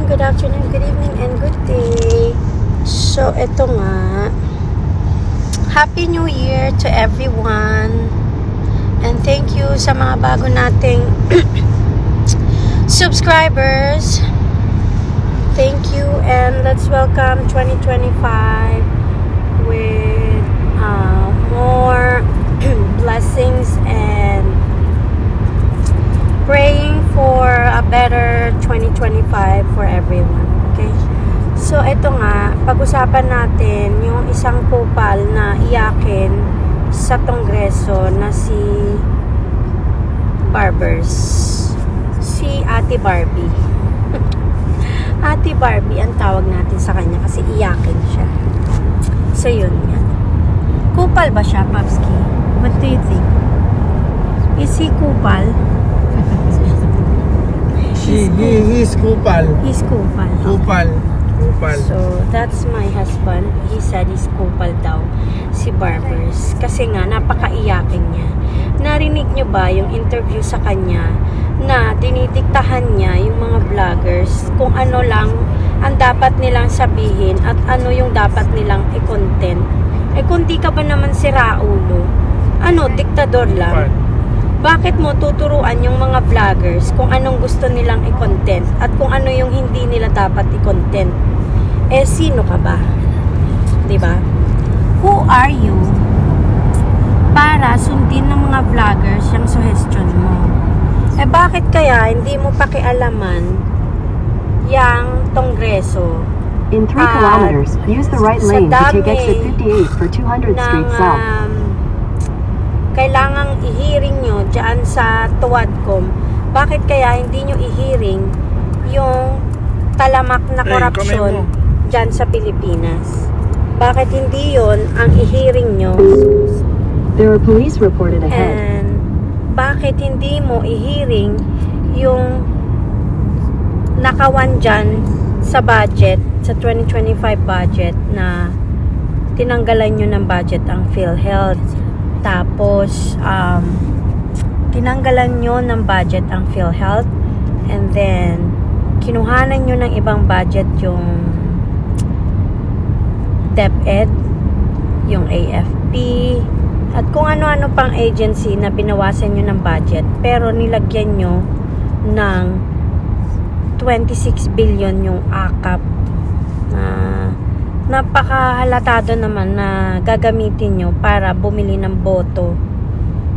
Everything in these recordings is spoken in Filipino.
good afternoon, good evening, and good day. So, eto nga. Happy New Year to everyone. And thank you sa mga bago nating subscribers. Thank you, and let's welcome 2025 with more blessings and praying for a better 2025 for everyone. Okay? So, ito nga, pag-usapan natin yung isang kupal na iyakin sa Kongreso na si Barbers. Si Ate Barbie. Ate Barbie ang tawag natin sa kanya kasi iyakin siya. So, yun yan. Kupal ba siya, Papski? What do you think? Is he kupal? He's kupal. He's kupal. Kupal. So, that's my husband. He said he's kupal daw. Si Barbers. Kasi nga, napakaiyakin niya. Narinig niyo ba yung interview sa kanya na dinidiktahan niya yung mga vloggers kung ano lang ang dapat nilang sabihin at ano yung dapat nilang i-content. Eh, kung di ka ba naman si Raulo, diktador lang. Bakit mo tuturuan yung mga vloggers kung anong gusto nilang i-content at kung ano yung hindi nila dapat i-content? Eh, sino ka ba? Diba? Who are you para sundin ng mga vloggers yung suggestion mo? Eh, bakit kaya hindi mo pakialaman yung Kongreso? In 3 kilometers, use the right lane to take exit 58 for 200th Street South. Kailangang i-hearing nyo dyan sa Tuwadcom. Bakit kaya hindi nyo i-hearing yung talamak na korupsyon dyan sa Pilipinas? Bakit hindi yon ang i-hearing nyo? There are police reported ahead. And bakit hindi mo i-hearing yung nakawan dyan sa budget, sa 2025 budget na tinanggalan nyo ng budget ang PhilHealth? Tapos, tinanggalan nyo ng budget ang PhilHealth, and then, kinuhanan nyo ng ibang budget yung DepEd, yung AFP, at kung ano-ano pang agency na binawasan nyo ng budget, pero nilagyan nyo ng 26 billion yung AKAP na napakahalatado naman na gagamitin nyo para bumili ng boto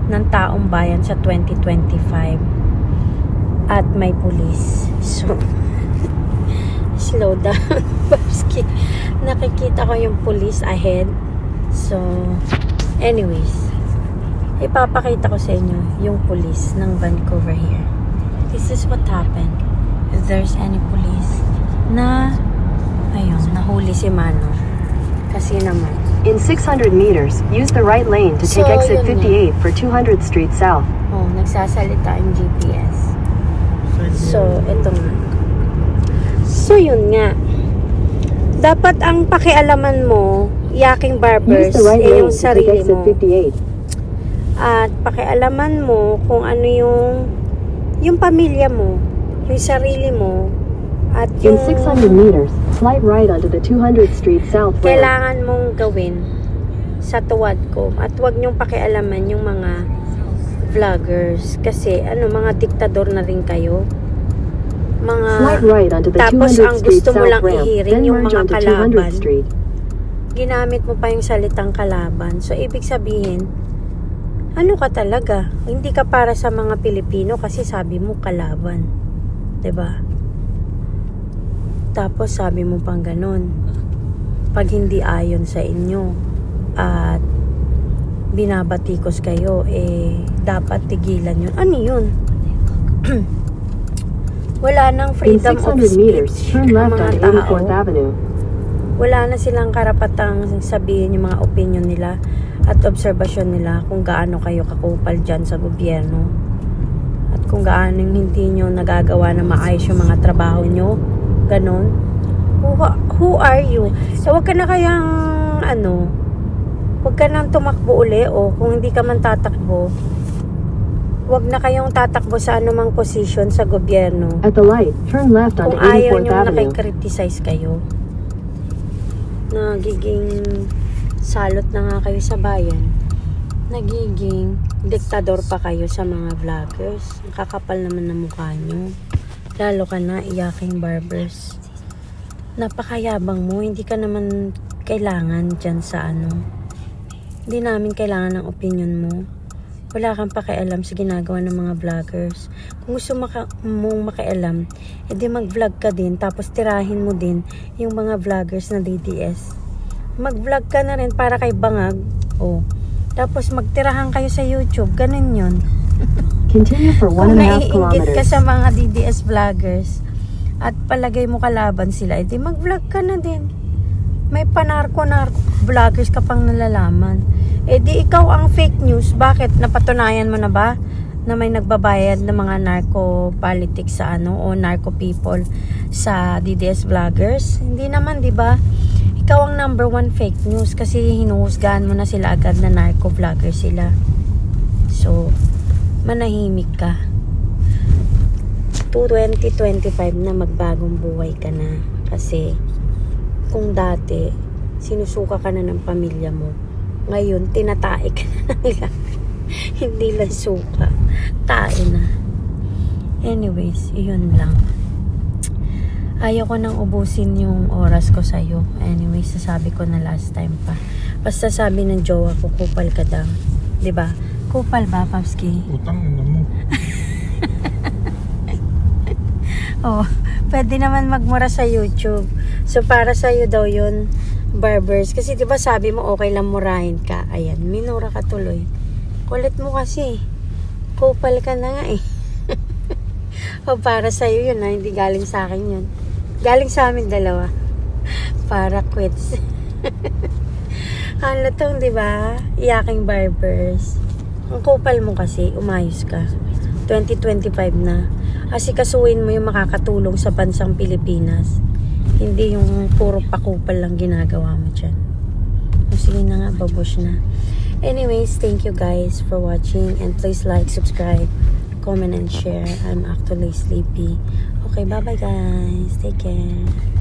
ng taong bayan sa 2025 at may pulis. So, slow down, Babski. Nakikita ko yung pulis ahead. So, anyways, ipapakita ko sa inyo yung pulis ng Vancouver here. This is what happened. If there's any police na ayun, nahuli si Mano. Kasi naman. In 600 meters, use the right lane to take exit 58 for 200th Street South. Oh, nagsasalita yung GPS. So, eto nga. So, yun nga. Dapat ang pakialaman mo, yaking Barbers, Use the right lane yung to take sarili exit mo. 58. At pakialaman mo kung ano yung pamilya mo, yung sarili mo, at In yung 600 meters, slight right onto the 200th Street South ramp. kailangan mong gawin sa Tuwadcom. At huwag niyong pakialaman yung mga vloggers. Kasi mga diktador na rin kayo. Slight right onto the Tapos 200th ang Street gusto mo South lang ramp, i-hearing then yung merge mga onto kalaban. 200th Street. Ginamit mo pa yung salitang kalaban. So, ibig sabihin, ano ka talaga? Hindi ka para sa mga Pilipino kasi sabi mo kalaban. 'Di ba? Tapos sabi mo pang ganun. Pag hindi ayon sa inyo at binabatikos kayo, dapat tigilan yun. Ano yun? Wala nang In freedom of 600 meters, speech turn ang left mga onto tao. 84th Avenue. Wala na silang karapatang sabihin yung mga opinion nila at obserbasyon nila kung gaano kayo kakupal dyan sa gobyerno at kung gaano hindi nyo nagagawa na maayos yung mga trabaho nyo. Ganon. Who are you? So, wag ka na kayang huwag ka nang tumakbo uli, o kung hindi ka man tatakbo, Wag na kayong tatakbo sa anumang posisyon sa gobyerno. At the light, turn left Kung onto ayaw 84th nyo Avenue. nakikriticize kayo, nagiging salot na nga kayo sa bayan, nagiging diktador pa kayo sa mga vloggers. Nakakapal naman ng mukha nyo. Lalo ka na, iyaking barbers. Napakayabang mo, hindi ka naman kailangan dyan sa ano. Hindi namin kailangan ng opinion mo. Wala kang pakialam sa ginagawa ng mga vloggers. Kung gusto mong makialam, edi mag-vlog ka din, tapos tirahin mo din yung mga vloggers na DDS. Mag-vlog ka na rin para kay Bangag. Oh. Tapos magtirahan kayo sa YouTube. Ganun yun. Continue for Kung 1.5 naiinggit ka kilometers. sa mga DDS vloggers at palagay mo kalaban sila, edi mag-vlog ka na din. May panarko-narko vloggers ka pang nalalaman. Edi ikaw ang fake news. Bakit? Napatunayan mo na ba na may nagbabayad ng mga narco politics sa ano o narco people sa DDS vloggers? Hindi naman, di ba? Ikaw ang number one fake news kasi hinuhusgahan mo na sila agad na narco vlogger sila. So, manahimik ka. 2025 na magbagong buhay ka na. Kasi, kung dati, sinusuka ka na ng pamilya mo, ngayon, tinatae ka na nila. Hindi lang suka. Tae na. Anyways, yun lang. Ayaw ko nang ubusin yung oras ko sa'yo. Anyways, sasabi ko na last time pa. Basta sabi ng jowa ko, kupal ka daw. Diba? Kupal ba, Papski? Utang ina mo. Oh, pwede naman magmura sa YouTube. So, para sa'yo daw yun, barbers. Kasi diba sabi mo, okay lang murahin ka. Ayan, minura ka tuloy. Kulit mo kasi. Kupal ka na nga eh. O, para sa'yo yun ha, hindi galing sa akin yun. Galing sa amin dalawa. Para quits. Ano tong, diba? Iyaking barbers. Ang kupal mo kasi, umayos ka. 2025 na. Asikasuhin mo yung makakatulong sa bansang Pilipinas. Hindi yung puro pakupal lang ginagawa mo dyan. O sige na nga, babush na. Anyways, thank you guys for watching. And please like, subscribe, comment, and share. I'm actually sleepy. Okay, bye-bye guys. Take care.